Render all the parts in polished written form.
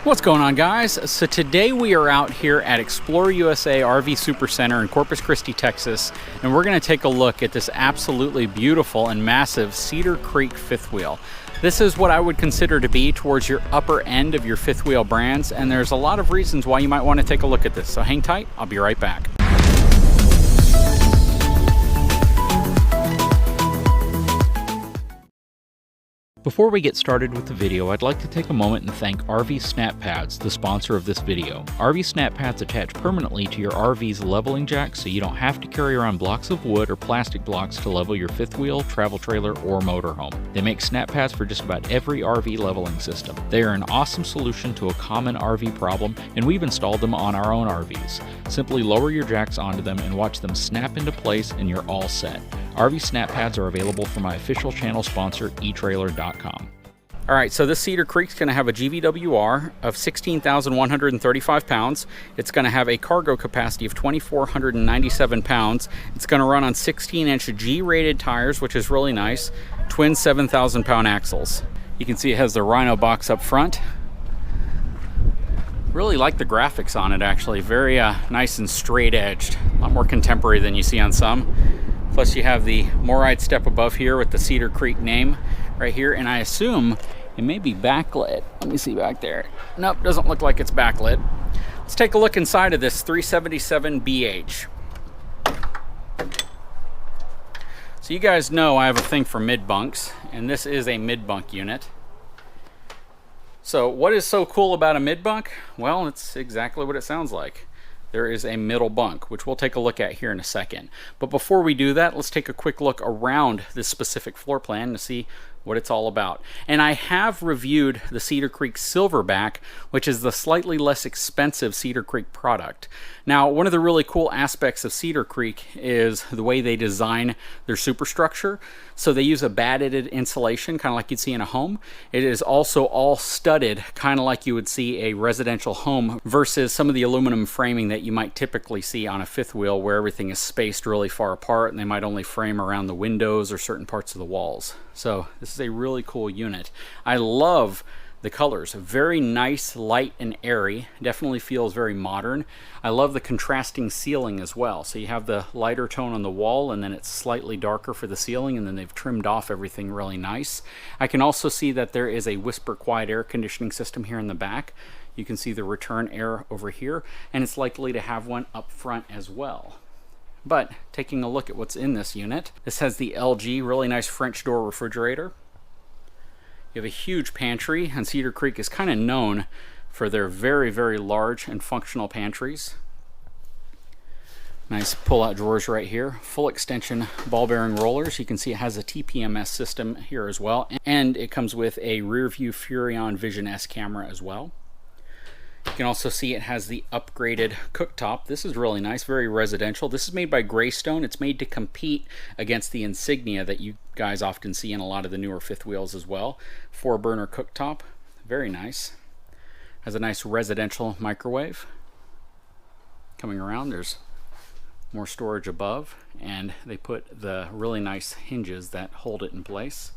What's going on, guys? So today we are out here at Explore USA RV Super Center in Corpus Christi, Texas, and we're going to take a look at this absolutely beautiful and massive Cedar Creek fifth wheel. This is what I would consider to be towards your upper end of your fifth wheel brands, and there's a lot of reasons why you might want to take a look at this. So hang tight, I'll be right back. Before we get started with the video, I'd like to take a moment and thank RV SnapPads, the sponsor of this video. RV SnapPads attach permanently to your RV's leveling jack, so you don't have to carry around blocks of wood or plastic blocks to level your fifth wheel, travel trailer, or motorhome. They make SnapPads for just about every RV leveling system. They are an awesome solution to a common RV problem, and we've installed them on our own RVs. Simply lower your jacks onto them and watch them snap into place, and you're all set. RV SnapPads are available from my official channel sponsor, etrailer.com. All right, so this Cedar Creek's going to have a GVWR of 16,135 pounds. It's going to have a cargo capacity of 2,497 pounds. It's going to run on 16-inch G-rated tires, which is really nice. Twin 7,000-pound axles. You can see it has the Rhino box up front. Really like the graphics on it, actually. Very nice and straight-edged. A lot more contemporary than you see on some. Plus you have the Moride step above here with the Cedar Creek name right here, and I assume it may be backlit. Let me see back there. Nope, doesn't look like it's backlit. Let's take a look inside of this 377BH. So you guys know I have a thing for mid-bunks, and this is a mid-bunk unit. So what is so cool about a mid-bunk? Well, it's exactly what it sounds like. There is a middle bunk, which we'll take a look at here in a second. But before we do that, let's take a quick look around this specific floor plan to see what it's all about. And I have reviewed the Cedar Creek Silverback, which is the slightly less expensive Cedar Creek product. Now, one of the really cool aspects of Cedar Creek is the way they design their superstructure. So they use a batted insulation, kind of like you'd see in a home. It is also all studded, kind of like you would see a residential home, versus some of the aluminum framing that you might typically see on a fifth wheel, where everything is spaced really far apart and they might only frame around the windows or certain parts of the walls. So this is a really cool unit. I love the colors. Very nice, light, and airy. Definitely feels very modern. I love the contrasting ceiling as well. So you have the lighter tone on the wall, and then it's slightly darker for the ceiling, and then they've trimmed off everything really nice. I can also see that there is a whisper quiet air conditioning system here in the back. You can see the return air over here, and it's likely to have one up front as well. But taking a look at what's in this unit, this has the LG really nice French door refrigerator. You have a huge pantry, and Cedar Creek is kind of known for their very, very large and functional pantries. Nice pull-out drawers right here. Full extension ball bearing rollers. You can see it has a TPMS system here as well, and it comes with a rear view Furrion Vision S camera as well. You can also see it has the upgraded cooktop. This is really nice, very residential. This is made by Greystone. It's made to compete against the Insignia that you guys often see in a lot of the newer fifth wheels as well. 4-burner cooktop, very nice. Has a nice residential microwave. Coming around, there's more storage above, and they put the really nice hinges that hold it in place.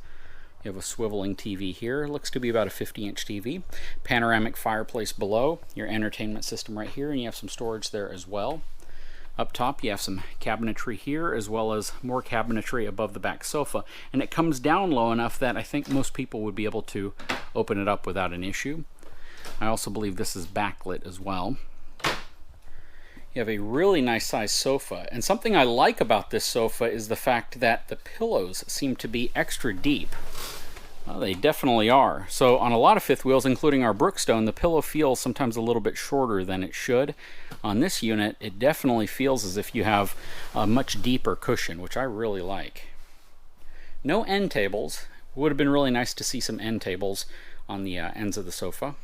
You have a swiveling TV here. Looks to be about a 50-inch TV. Panoramic fireplace below. Your entertainment system right here, and you have some storage there as well. Up top, you have some cabinetry here, as well as more cabinetry above the back sofa. And it comes down low enough that I think most people would be able to open it up without an issue. I also believe this is backlit as well. You have a really nice sized sofa, and something I like about this sofa is the fact that the pillows seem to be extra deep. Well, they definitely are. So on a lot of fifth wheels, including our Brookstone, the pillow feels sometimes a little bit shorter than it should. On this unit, it definitely feels as if you have a much deeper cushion, which I really like. No end tables. Would have been really nice to see some end tables on the ends of the sofa.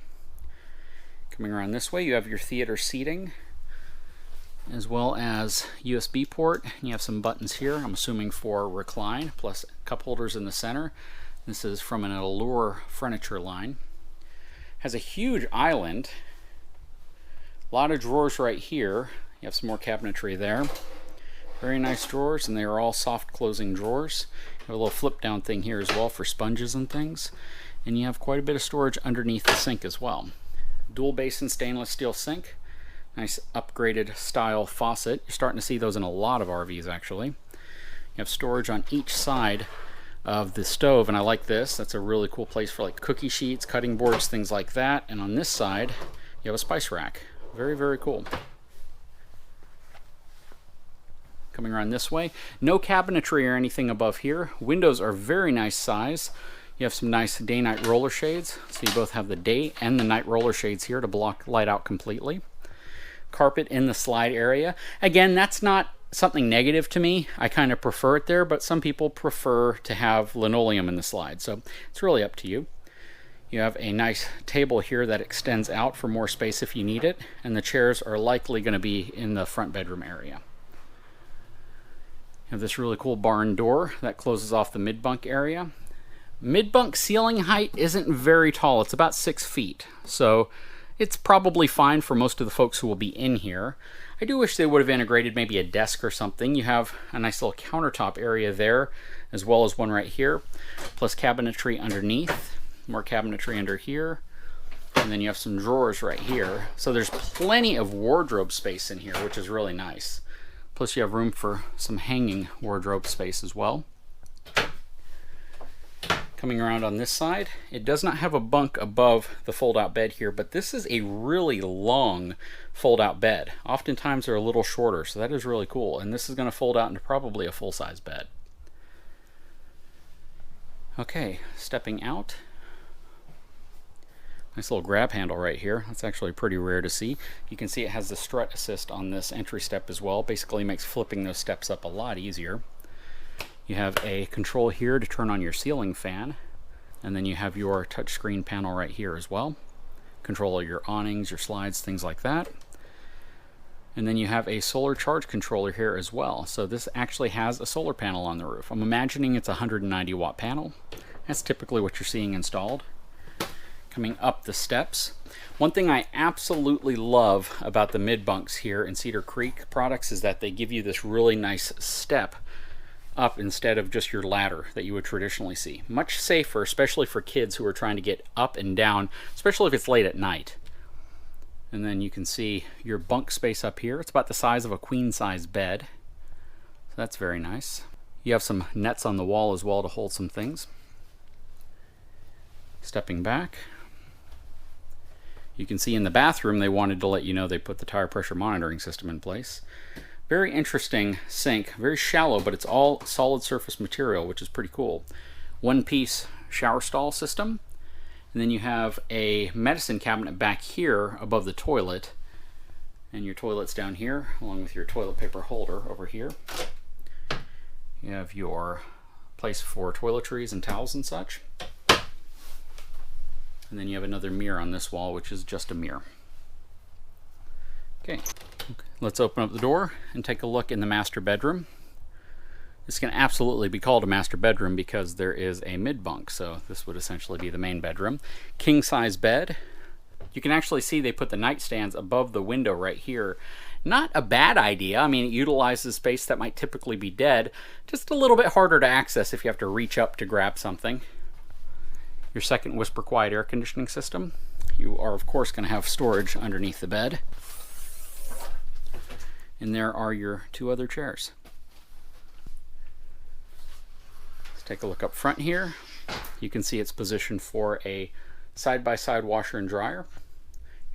Coming around this way, you have your theater seating, as well as USB port. You have some buttons here, I'm assuming for recline, plus cup holders in the center. This is from an Allure furniture line. Has a huge island. A lot of drawers right here. You have some more cabinetry there. Very nice drawers, and they are all soft closing drawers. You have a little flip down thing here as well for sponges and things. And you have quite a bit of storage underneath the sink as well. dual basin stainless steel sink. Nice upgraded style faucet. You're starting to see those in a lot of RVs actually. You have storage on each side of the stove, and I like this. That's a really cool place for like cookie sheets, cutting boards, things like that. And on this side, you have a spice rack. Very, very cool. Coming around this way, no cabinetry or anything above here. Windows are very nice size. You have some nice day-night roller shades, so you both have the day and the night roller shades here to block light out completely. Carpet in the slide area. Again, that's not something negative to me. I kind of prefer it there, but some people prefer to have linoleum in the slide, so it's really up to you. You have a nice table here that extends out for more space if you need it, and the chairs are likely going to be in the front bedroom area. You have this really cool barn door that closes off the mid-bunk area. Mid-bunk ceiling height isn't very tall. It's about 6 feet, so it's probably fine for most of the folks who will be in here. I do wish they would have integrated maybe a desk or something. You have a nice little countertop area there, as well as one right here, plus cabinetry underneath, more cabinetry under here, and then you have some drawers right here. So there's plenty of wardrobe space in here, which is really nice. Plus you have room for some hanging wardrobe space as well. Coming around on this side, it does not have a bunk above the fold-out bed here, but this is a really long fold-out bed. Oftentimes they're a little shorter, so that is really cool. And this is going to fold out into probably a full-size bed. Okay, stepping out. Nice little grab handle right here. That's actually pretty rare to see. You can see it has the strut assist on this entry step as well. Basically makes flipping those steps up a lot easier. You have a control here to turn on your ceiling fan, and then you have your touchscreen panel right here as well. Control your awnings, your slides, things like that. And then you have a solar charge controller here as well. So this actually has a solar panel on the roof. I'm imagining it's a 190 watt panel. That's typically what you're seeing installed. Coming up the steps. One thing I absolutely love about the mid-bunks here in Cedar Creek products is that they give you this really nice step up instead of just your ladder that you would traditionally see. Much safer, especially for kids who are trying to get up and down, especially if it's late at night. And then you can see your bunk space up here. It's about the size of a queen-size bed. So that's very nice. You have some nets on the wall as well to hold some things. Stepping back, you can see in the bathroom they wanted to let you know they put the tire pressure monitoring system in place. Very interesting sink, very shallow, but it's all solid surface material, which is pretty cool. One-piece shower stall system, and then you have a medicine cabinet back here above the toilet, and your toilet's down here, along with your toilet paper holder over here. You have your place for toiletries and towels and such. And then you have another mirror on this wall, which is just a mirror. Okay, let's open up the door and take a look in the master bedroom. This can absolutely be called a master bedroom because there is a mid-bunk, so this would essentially be the main bedroom. King-size bed. You can actually see they put the nightstands above the window right here. Not a bad idea. I mean, it utilizes space that might typically be dead. Just a little bit harder to access if you have to reach up to grab something. Your second Whisper Quiet air conditioning system. You are, of course, going to have storage underneath the bed. And there are your two other chairs. Let's take a look up front here. You can see it's positioned for a side-by-side washer and dryer.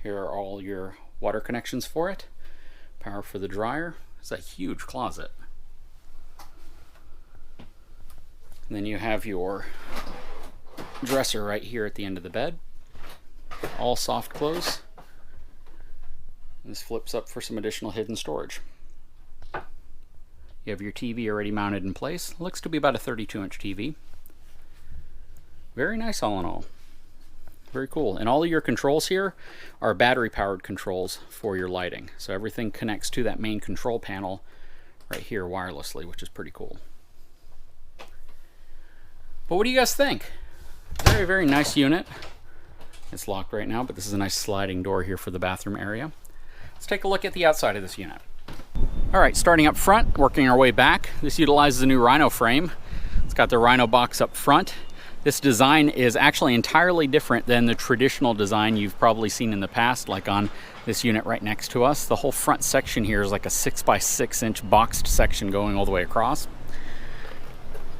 Here are all your water connections for it. Power for the dryer. It's a huge closet. And then you have your dresser right here at the end of the bed. All soft close. This flips up for some additional hidden storage. You have your TV already mounted in place. Looks to be about a 32-inch TV. Very nice all in all. Very cool. And all of your controls here are battery-powered controls for your lighting. So everything connects to that main control panel right here wirelessly, which is pretty cool. But what do you guys think? Very, very nice unit. It's locked right now, but this is a nice sliding door here for the bathroom area. Let's take a look at the outside of this unit. All right, starting up front, working our way back. This utilizes a new Rhino frame. It's got the Rhino box up front. This design is actually entirely different than the traditional design you've probably seen in the past, like on this unit right next to us. The whole front section here is like a 6 by 6 inch boxed section going all the way across.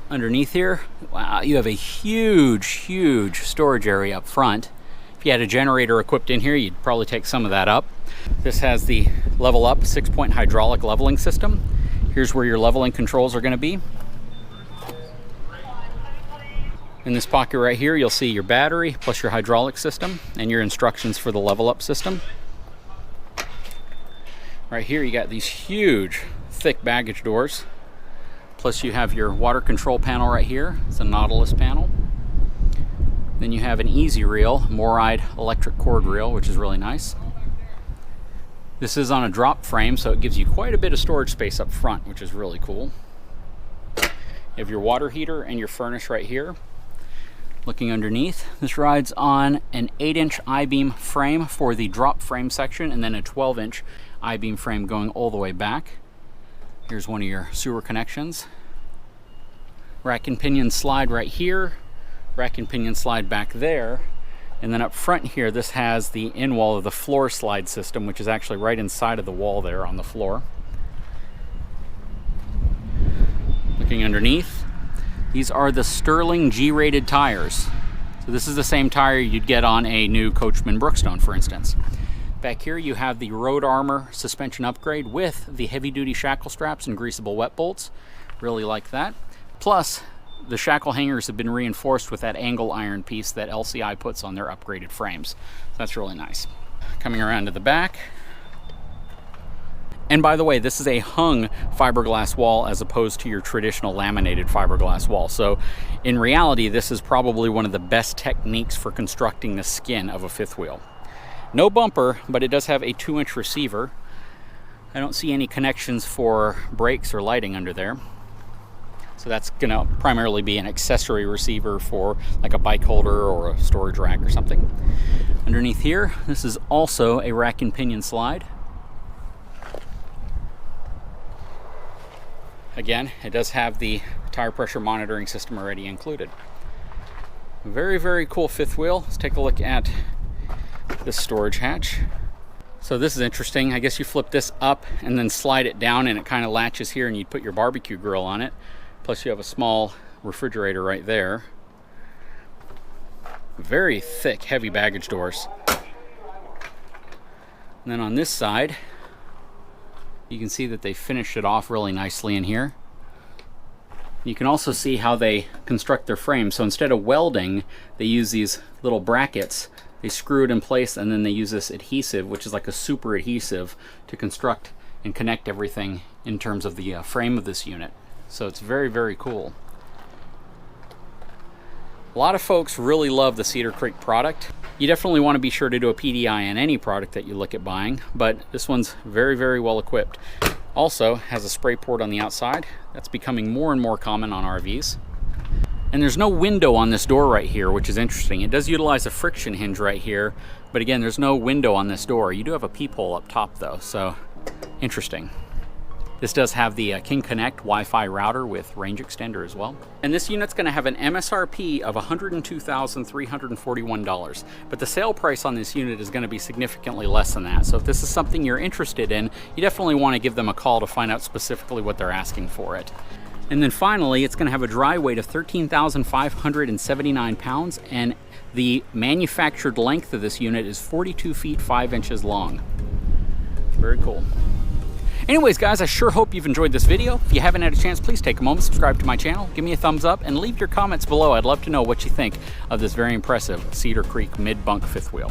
Underneath here, wow, you have a huge storage area up front. If you had a generator equipped in here, you'd probably take some of that up. This has the level up 6-point hydraulic leveling system. Here's where your leveling controls are going to be. In this pocket right here, you'll see your battery plus your hydraulic system and your instructions for the level up system. Right here, you got these huge, thick baggage doors. Plus you have your water control panel right here. It's a Nautilus panel. Then you have an easy reel, Moride electric cord reel, which is really nice. This is on a drop frame, so it gives you quite a bit of storage space up front, which is really cool. You have your water heater and your furnace right here. Looking underneath, this rides on an 8-inch I-beam frame for the drop frame section, and then a 12-inch I-beam frame going all the way back. Here's one of your sewer connections. Rack and pinion slide right here, rack and pinion slide back there, and then up front here this has the in wall of the floor slide system, which is actually right inside of the wall there on the floor. Looking underneath, these are the Sterling G-rated tires. So this is the same tire you'd get on a new Coachman Brookstone, for instance. Back here you have the Road Armor suspension upgrade with the heavy-duty shackle straps and greasable wet bolts. Really like that. Plus, the shackle hangers have been reinforced with that angle iron piece that LCI puts on their upgraded frames. That's really nice. Coming around to the back. And by the way, this is a hung fiberglass wall as opposed to your traditional laminated fiberglass wall. So in reality, this is probably one of the best techniques for constructing the skin of a fifth wheel. No bumper, but it does have a 2-inch receiver. I don't see any connections for brakes or lighting under there. So that's going to primarily be an accessory receiver for like a bike holder or a storage rack or something. Underneath here, this is also a rack and pinion slide. Again, it does have the tire pressure monitoring system already included. Very cool fifth wheel. Let's take a look at this storage hatch. So this is interesting. I guess you flip this up and then slide it down and it kind of latches here and you'd put your barbecue grill on it. Plus you have a small refrigerator right there. Very thick, heavy baggage doors. And then on this side, you can see that they finished it off really nicely in here. You can also see how they construct their frame. So instead of welding, they use these little brackets. They screw it in place and then they use this adhesive, which is like a super adhesive, to construct and connect everything in terms of the frame of this unit. So it's very cool. A lot of folks really love the Cedar Creek product. You definitely want to be sure to do a PDI on any product that you look at buying, but this one's very well equipped. Also has a spray port on the outside. That's becoming more and more common on RVs. And there's no window on this door right here, which is interesting. It does utilize a friction hinge right here, but again, there's no window on this door. You do have a peephole up top though, so interesting. This does have the King Connect Wi-Fi router with range extender as well. And this unit's gonna have an MSRP of $102,341, but the sale price on this unit is gonna be significantly less than that. So if this is something you're interested in, you definitely wanna give them a call to find out specifically what they're asking for it. And then finally, it's gonna have a dry weight of 13,579 pounds, and the manufactured length of this unit is 42 feet 5 inches long. Very cool. Anyways, guys, I sure hope you've enjoyed this video. If you haven't had a chance, please take a moment, subscribe to my channel, give me a thumbs up, and leave your comments below. I'd love to know what you think of this very impressive Cedar Creek Mid-Bunk fifth wheel.